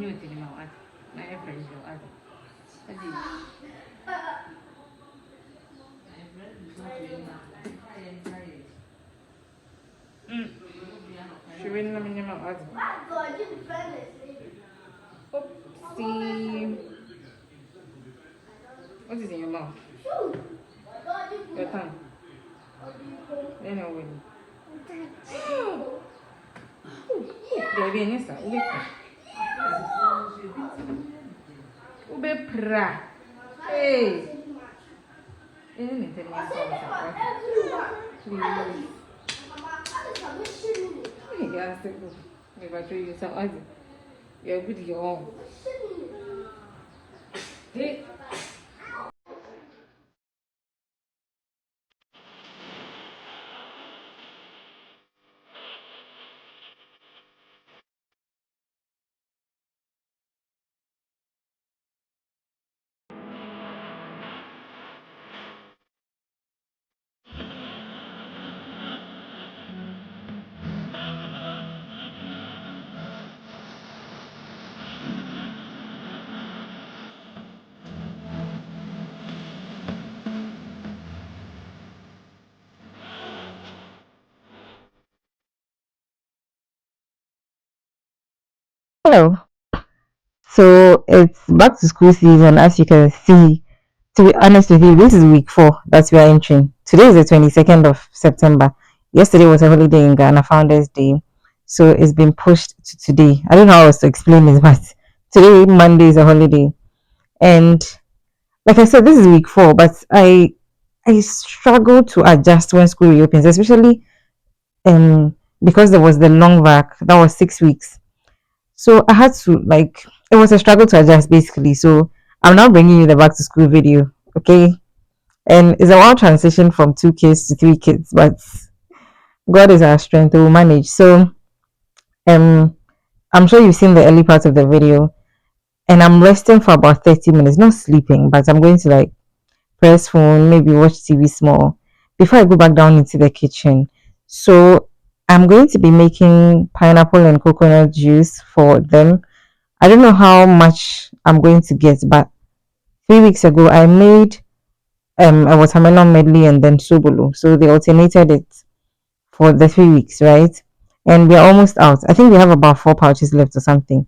Oopsie. What is in your mouth? Your tongue. Anyway. Baby, Nessa, ube pra. Hey. Please. Yeah, if I show you some, you're good, your own. Hey. Hello. So it's back to school season, as you can see. To be honest with you, this is week 4 that we are entering. Today is the 22nd of September. Yesterday was a holiday in Ghana, Founders Day. So it's been pushed to today. I don't know how else to explain this, but today, Monday, is a holiday. And like I said, this is week 4, but I struggle to adjust when school reopens, especially because there was the long vac, that was 6 weeks. So I had to like it was a struggle to adjust basically. So I'm now bringing you the back to school video, okay? And it's a wild transition from 2 kids to 3 kids, but God is our strength. We will manage. So um, I'm sure you've seen the early part of the video, and I'm resting for about 30 minutes, not sleeping, but I'm going to like press phone, maybe watch TV small before I go back down into the kitchen. So I'm going to be making pineapple and coconut juice for them. I don't know how much I'm going to get, but 3 weeks ago I made a watermelon medley and then sobolo. So they alternated it for the 3 weeks, right? And we're almost out. I think we have about 4 pouches left or something.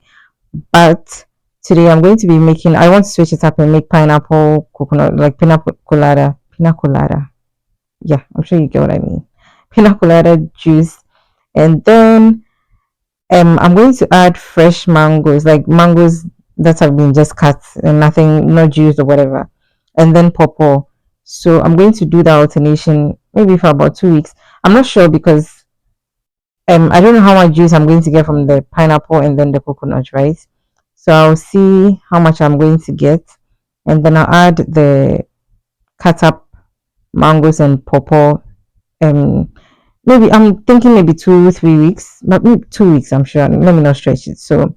But today I'm going to be making. I want to switch it up and make pineapple coconut, like pina colada. Pina colada. Yeah, I'm sure you get what I mean. Pina colada juice, and then I'm going to add fresh mangoes, like mangoes that have been just cut and nothing, no juice or whatever, and then pawpaw. So I'm going to do the alternation maybe for about 2 weeks. I'm not sure because I don't know how much juice I'm going to get from the pineapple and then the coconut, right? So I'll see how much I'm going to get, and then I'll add the cut up mangoes and pawpaw. Um, maybe I'm thinking maybe 2 3 weeks, but maybe 2 weeks. I'm sure. Let me not stretch it. So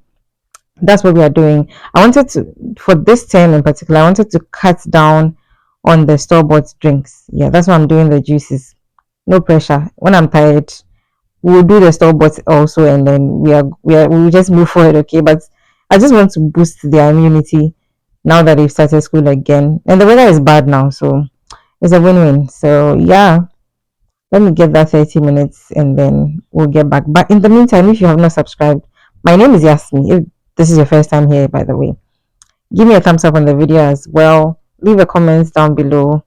that's what we are doing. I wanted to, for this term in particular, I wanted to cut down on the store bought drinks. Yeah, that's why I'm doing the juices. No pressure. When I'm tired, we'll do the store bought also, and then we'll just move forward. Okay, but I just want to boost their immunity now that they've started school again, and the weather is bad now, so it's a win-win. So yeah, let me get that 30 minutes and then we'll get back. But in the meantime, if you have not subscribed, my name is Yasmi. If this is your first time here, by the way, give me a thumbs up on the video as well. Leave a comment down below.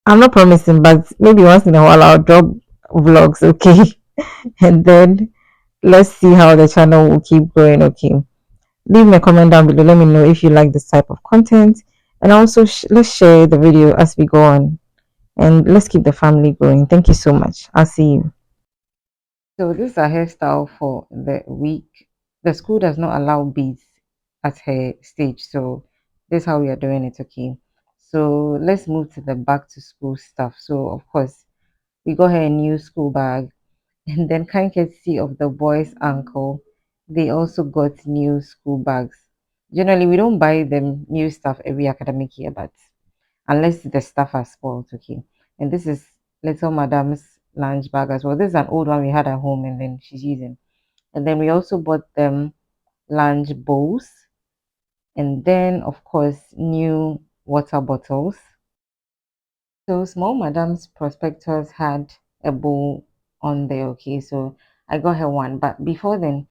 I'm not promising, but maybe once in a while I'll drop vlogs, okay? And then let's see how the channel will keep growing, okay? Leave me a comment down below. Let me know if you like this type of content. And also, let's share the video as we go on. And let's keep the family growing. Thank you so much. I'll see you. So this is a hairstyle for the week. The school does not allow beads at her stage, so this is how we are doing it. Okay, so let's move to the back to school stuff. So of course we got her a new school bag, and then kind courtesy of the boys' uncle, they also got new school bags. Generally, we don't buy them new stuff every academic year, but unless the stuff are spoiled, okay. And this is little madam's lunch bag as well. This is an old one we had at home and then she's using. And then we also bought them lunch bowls, and then of course new water bottles. So small madam's prospectus had a bowl on there, okay, so I got her one. But before then,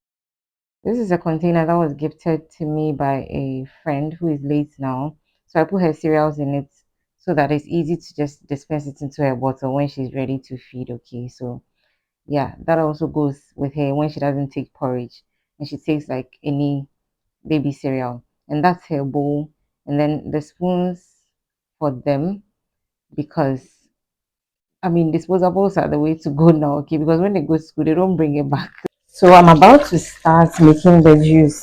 this is a container that was gifted to me by a friend who is late now. So I put her cereals in it so that it's easy to just dispense it into her bottle when she's ready to feed. Okay, so yeah, that also goes with her when she doesn't take porridge and she takes like any baby cereal. And that's her bowl. And then the spoons for them because I mean disposables are the way to go now, okay? Because when they go to school, they don't bring it back. So I'm about to start making the juice.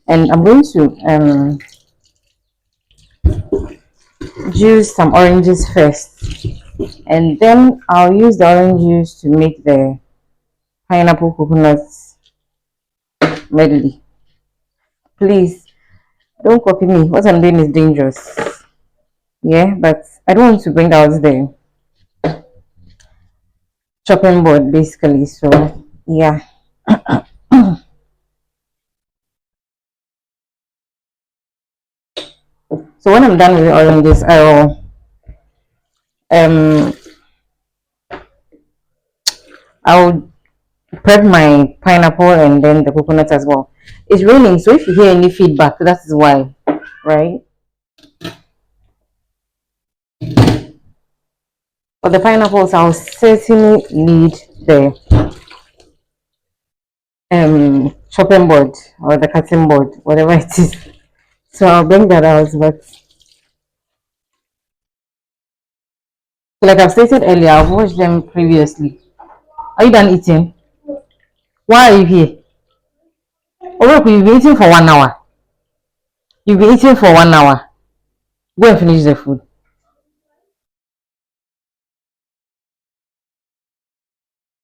And I'm going to juice some oranges first, and then I'll use the orange juice to make the pineapple coconut medley. Please don't copy me. What I'm doing is dangerous. Yeah, but I don't want to bring out the chopping board basically. So yeah. So when I'm done with the oranges, um I'll prep my pineapple and then the coconut as well. It's raining, so if you hear any feedback, that is why, right? For the pineapples, I'll certainly need the chopping board or the cutting board, whatever it is. So I'll bring that out. But like I've stated earlier, I've watched them previously. Are you done eating? Why are you here? Oh look, you've been eating for 1 hour. You've been eating for 1 hour. Go and finish the food.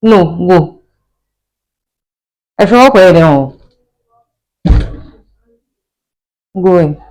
No, go. I should walk away then. Go in.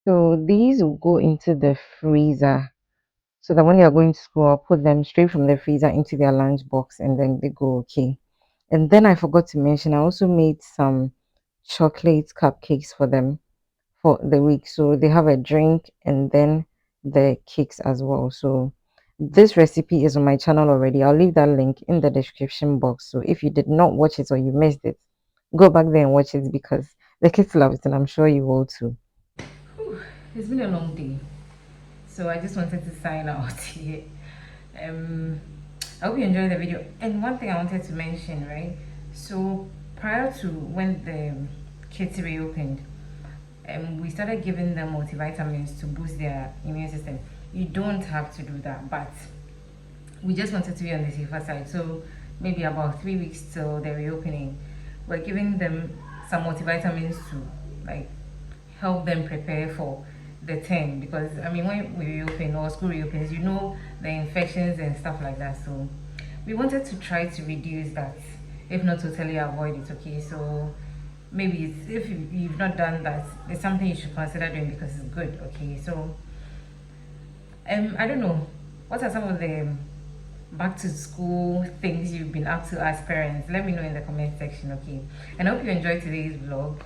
So these will go into the freezer so that when you're going to school, I'll put them straight from the freezer into their lunch box and then they go okay. And then I forgot to mention, I also made some chocolate cupcakes for them for the week. So they have a drink and then the cakes as well. So this recipe is on my channel already. I'll leave that link in the description box. So if you did not watch it or you missed it, go back there and watch it because the kids love it and I'm sure you will too. It's been a long day. So I just wanted to sign out here. Um, I hope you enjoyed the video. And one thing I wanted to mention, right? So prior to when the kids reopened, we started giving them multivitamins to boost their immune system. You don't have to do that, but we just wanted to be on the safer side. So maybe about 3 weeks till the reopening, we're giving them some multivitamins to like help them prepare for the 10, because I mean when we reopen or school reopens, you know, the infections and stuff like that. So we wanted to try to reduce that, if not totally avoid it. Okay, so maybe if you've not done that, it's something you should consider doing because it's good. Okay, so I don't know, what are some of the back to school things you've been up to as parents? Let me know in the comment section. Okay, and I hope you enjoyed today's vlog.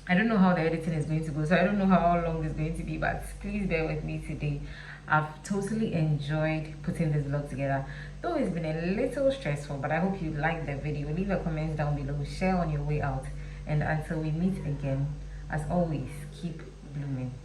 I don't know how the editing is going to go, so I don't know how long it's going to be, but please bear with me today. I've totally enjoyed putting this vlog together, though it's been a little stressful, but I hope you liked the video. Leave a comment down below, share on your way out, and until we meet again, as always, keep blooming.